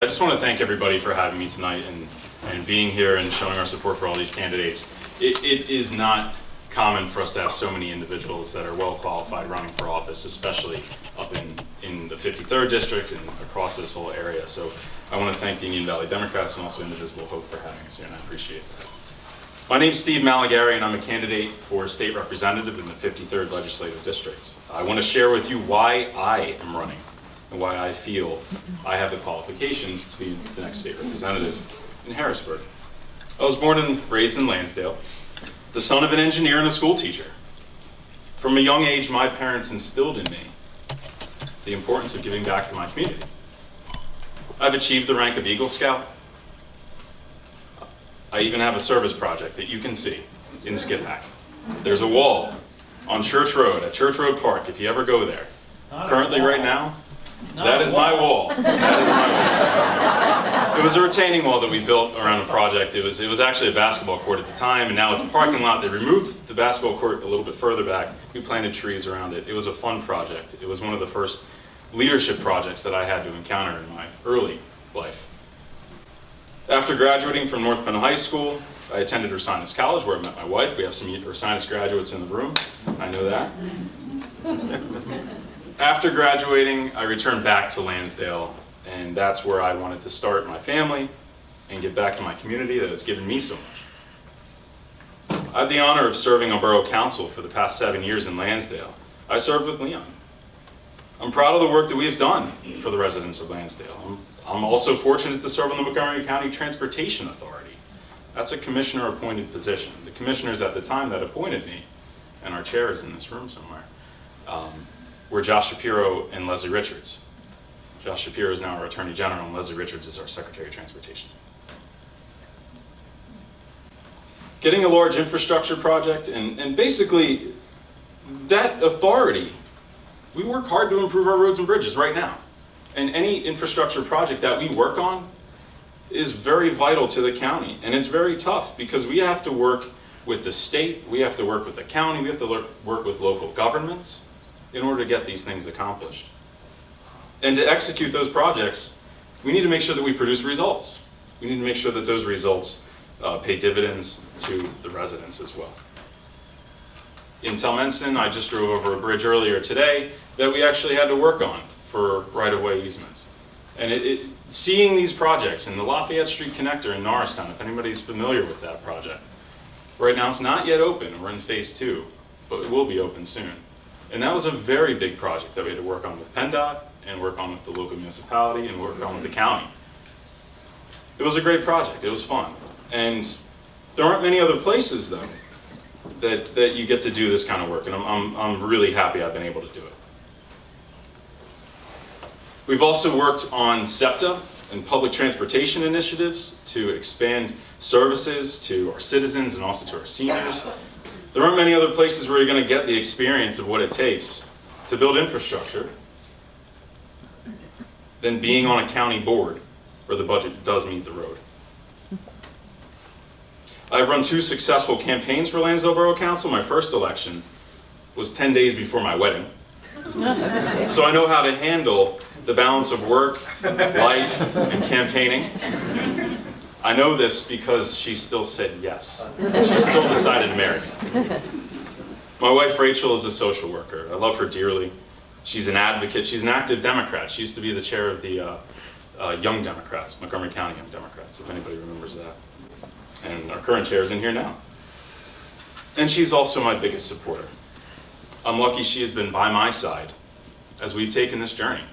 I just want to thank everybody for having me tonight and being here and showing our support for all these candidates. It is not common for us to have so many individuals that are well qualified running for office, especially up in the 53rd District and across this whole area. So I want to thank the Indian Valley Democrats and also Indivisible Hope for having us here, and I appreciate that. My name is Steve Malagari, and I'm a candidate for state representative in the 53rd Legislative District. I want to share with you why I am running and why I feel I have the qualifications to be the next state representative in Harrisburg. I was born and raised in Lansdale, the son of an engineer and a school teacher. From a young age, my parents instilled in me the importance of giving back to my community. I've achieved the rank of Eagle Scout. I even have a service project that you can see in Skip-Hack. There's a wall on Church Road, at Church Road Park, if you ever go there. Currently, right now, that is my wall. That is my wall. It was a retaining wall that we built around the project. It was actually a basketball court at the time, and now it's a parking lot. They removed the basketball court a little bit further back. We planted trees around it. It was a fun project. It was one of the first leadership projects that I had to encounter in my early life. After graduating from North Penn High School, I attended Ursinus College, where I met my wife. We have some Ursinus graduates in the room. I know that. After graduating, I returned back to Lansdale, and that's where I wanted to start my family and get back to my community that has given me so much. I have the honor of serving on Borough Council for the past 7 years in Lansdale. I served with Leon. I'm proud of the work that we have done for the residents of Lansdale. I'm also fortunate to serve on the Montgomery County Transportation Authority. That's a commissioner-appointed position. The commissioners at the time that appointed me, and our chair is in this room somewhere, were Josh Shapiro and Leslie Richards. Josh Shapiro is now our Attorney General, and Leslie Richards is our Secretary of Transportation. Getting a large infrastructure project, and basically that authority, we work hard to improve our roads and bridges right now. And any infrastructure project that we work on is very vital to the county. And it's very tough because we have to work with the state, we have to work with the county, we have to work with local governments in order to get these things accomplished. And to execute those projects, we need to make sure that we produce results. We need to make sure that those results pay dividends to the residents as well. In Telmenson, I just drove over a bridge earlier today that we actually had to work on for right-of-way easements. And seeing these projects in the Lafayette Street Connector in Norristown, if anybody's familiar with that project, right now it's not yet open. We're in phase 2, but it will be open soon. And that was a very big project that we had to work on with PennDOT and work on with the local municipality and work on with the county. It was a great project. It was fun. And there aren't many other places, though, that you get to do this kind of work, and I'm really happy I've been able to do it. We've also worked on SEPTA and public transportation initiatives to expand services to our citizens and also to our seniors. There aren't many other places where you're going to get the experience of what it takes to build infrastructure than being on a county board where the budget does meet the road. I've run 2 successful campaigns for Lansdale Borough Council. My first election was 10 days before my wedding. So I know how to handle the balance of work, life, and campaigning. I know this because she still said yes. She still decided to marry me. My wife Rachel is a social worker. I love her dearly. She's an advocate. She's an active Democrat. She used to be the chair of the Young Democrats, Montgomery County Young Democrats, if anybody remembers that. And our current chair is in here now. And she's also my biggest supporter. I'm lucky she has been by my side as we've taken this journey.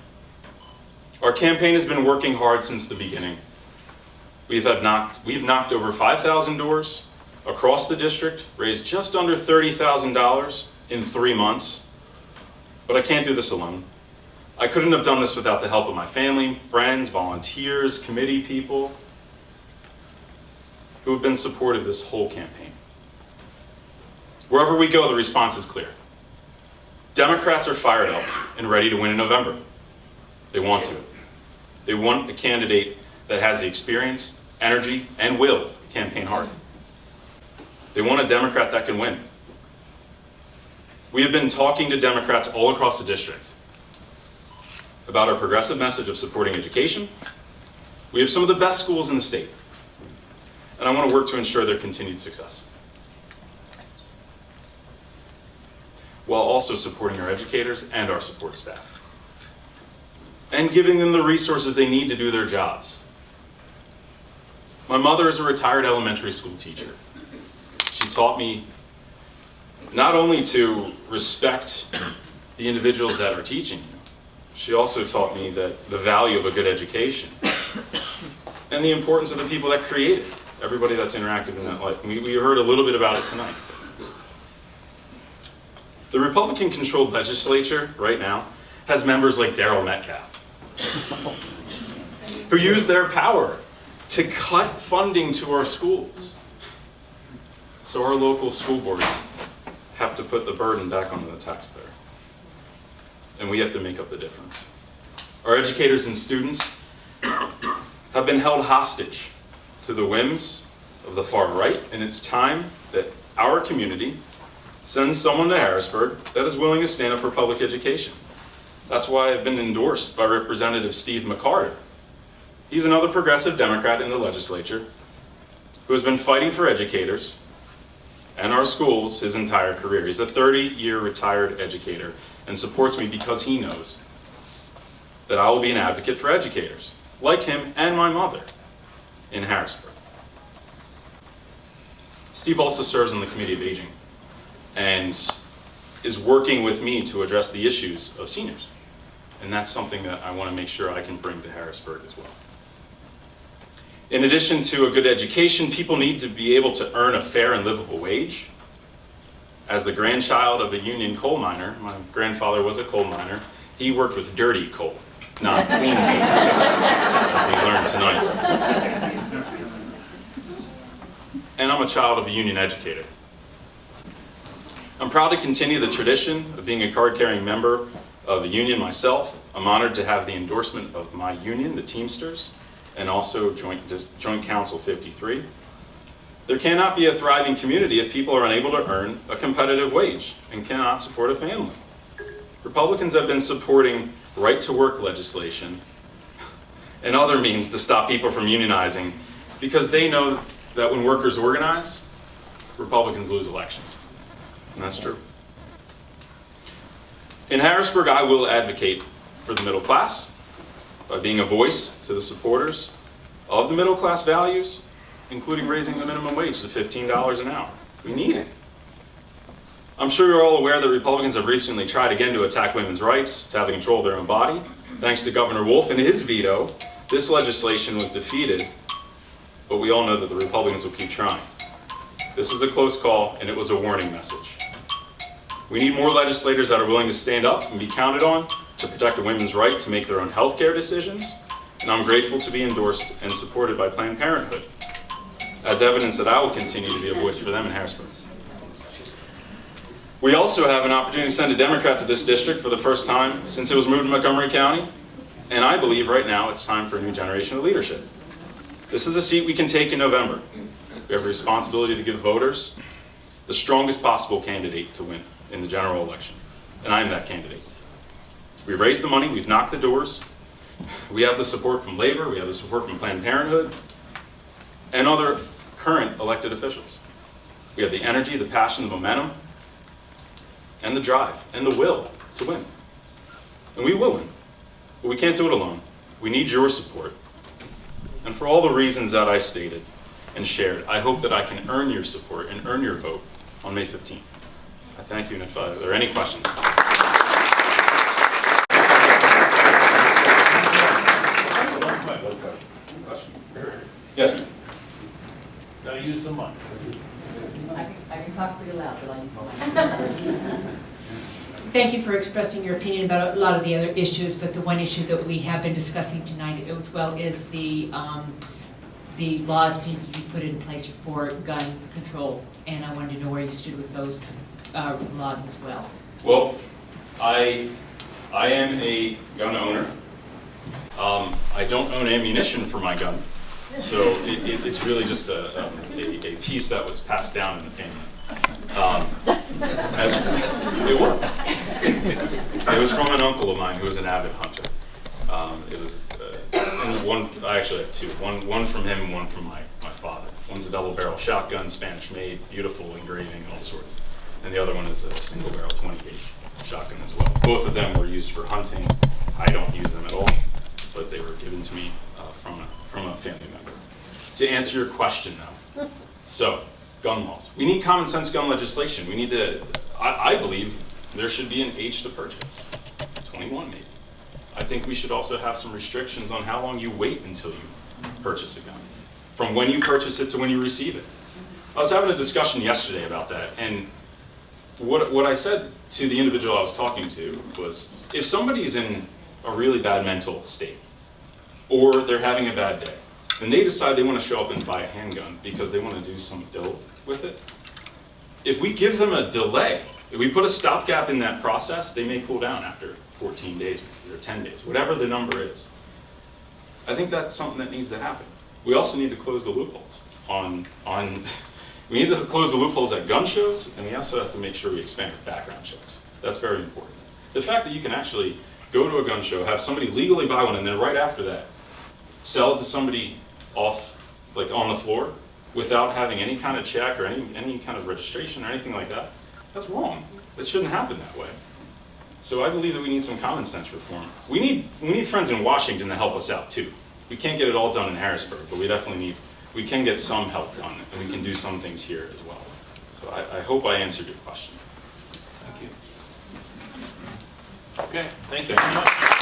Our campaign has been working hard since the beginning. We've knocked over 5,000 doors across the district, raised just under $30,000 in 3 months. But I can't do this alone. I couldn't have done this without the help of my family, friends, volunteers, committee people who have been supportive this whole campaign. Wherever we go, the response is clear. Democrats are fired up and ready to win in November. They want to. They want a candidate that has the experience, energy, and will to campaign hard. They want a Democrat that can win. We have been talking to Democrats all across the district about our progressive message of supporting education, We have some of the best schools in the state, and I want to work to ensure their continued success, while also supporting our educators and our support staff, and giving them the resources they need to do their jobs. My mother is a retired elementary school teacher. She taught me not only to respect the individuals that are teaching you, she also taught me that the value of a good education and the importance of the people that create it, everybody that's interactive in that life. We heard a little bit about it tonight. The Republican-controlled legislature right now has members like Darryl Metcalf, who use their power to cut funding to our schools. So our local school boards have to put the burden back onto the taxpayer. And we have to make up the difference. Our educators and students have been held hostage to the whims of the far right, and it's time that our community sends someone to Harrisburg that is willing to stand up for public education. That's why I've been endorsed by Representative Steve McCarter. He's another progressive Democrat in the legislature who has been fighting for educators and our schools his entire career. He's a 30-year retired educator and supports me because he knows that I will be an advocate for educators, like him and my mother, in Harrisburg. Steve also serves on the Committee of Aging and is working with me to address the issues of seniors. And that's something that I want to make sure I can bring to Harrisburg as well. In addition to a good education, people need to be able to earn a fair and livable wage. As the grandchild of a union coal miner, my grandfather was a coal miner, he worked with dirty coal, not clean coal, as we learned tonight. And I'm a child of a union educator. I'm proud to continue the tradition of being a card-carrying member of the union myself. I'm honored to have the endorsement of my union, the Teamsters, and also Joint Council 53. There cannot be a thriving community if people are unable to earn a competitive wage and cannot support a family. Republicans have been supporting right-to-work legislation and other means to stop people from unionizing because they know that when workers organize, Republicans lose elections. And that's true. In Harrisburg, I will advocate for the middle class by being a voice to the supporters of the middle class values, including raising the minimum wage to $15 an hour. We need it. I'm sure you're all aware that Republicans have recently tried again to attack women's rights, to having control of their own body. Thanks to Governor Wolf and his veto, this legislation was defeated, but we all know that the Republicans will keep trying. This was a close call, and it was a warning message. We need more legislators that are willing to stand up and be counted on to protect a women's right to make their own health care decisions, and I'm grateful to be endorsed and supported by Planned Parenthood, as evidence that I will continue to be a voice for them in Harrisburg. We also have an opportunity to send a Democrat to this district for the first time since it was moved to Montgomery County, and I believe right now it's time for a new generation of leadership. This is a seat we can take in November. We have a responsibility to give voters the strongest possible candidate to win in the general election, and I'm that candidate. We've raised the money, we've knocked the doors, we have the support from labor, we have the support from Planned Parenthood, and other current elected officials. We have the energy, the passion, the momentum, and the drive, and the will to win. And we will win, but we can't do it alone. We need your support. And for all the reasons that I stated and shared, I hope that I can earn your support and earn your vote on May 15th. I thank you, and if there are any questions. Yes, ma'am. Gotta use the mic. I can talk pretty loud, but I'll use the mic. Thank you for expressing your opinion about a lot of the other issues, but the one issue that we have been discussing tonight as well is the laws need to be put in place for gun control, and I wanted to know where you stood with those laws as well. Well, I am a gun owner. I don't own ammunition for my gun, so it's really just a piece that was passed down in the family. As it was. It was from an uncle of mine who was an avid hunter. It was, and I actually have two. One from him and one from my father. One's a double barrel shotgun, Spanish made, beautiful engraving, all sorts. And the other one is a single barrel 20 gauge shotgun as well. Both of them were used for hunting. I don't use them at all, but they were given to me from a family member. To answer your question though, so gun laws. We need common sense gun legislation. We need to, I believe there should be an age to purchase, 21 maybe. I think we should also have some restrictions on how long you wait until you purchase a gun, from when you purchase it to when you receive it. I was having a discussion yesterday about that, and what I said to the individual I was talking to was, if somebody's in a really bad mental state, or they're having a bad day, and they decide they want to show up and buy a handgun because they want to do some dope with it, if we give them a delay, if we put a stopgap in that process, they may cool down after 14 days or 10 days, whatever the number is. I think that's something that needs to happen. We also need to close the loopholes we need to close the loopholes at gun shows, and we also have to make sure we expand background checks. That's very important. The fact that you can actually go to a gun show, have somebody legally buy one, and then right after that, sell it to somebody off, like on the floor, without having any kind of check or any kind of registration or anything like that, that's wrong. It shouldn't happen that way. So I believe that we need some common sense reform. We need friends in Washington to help us out too. We can't get it all done in Harrisburg, but we can get some help done, and we can do some things here as well. So I hope I answered your question. Thank you. Okay, thank you very much.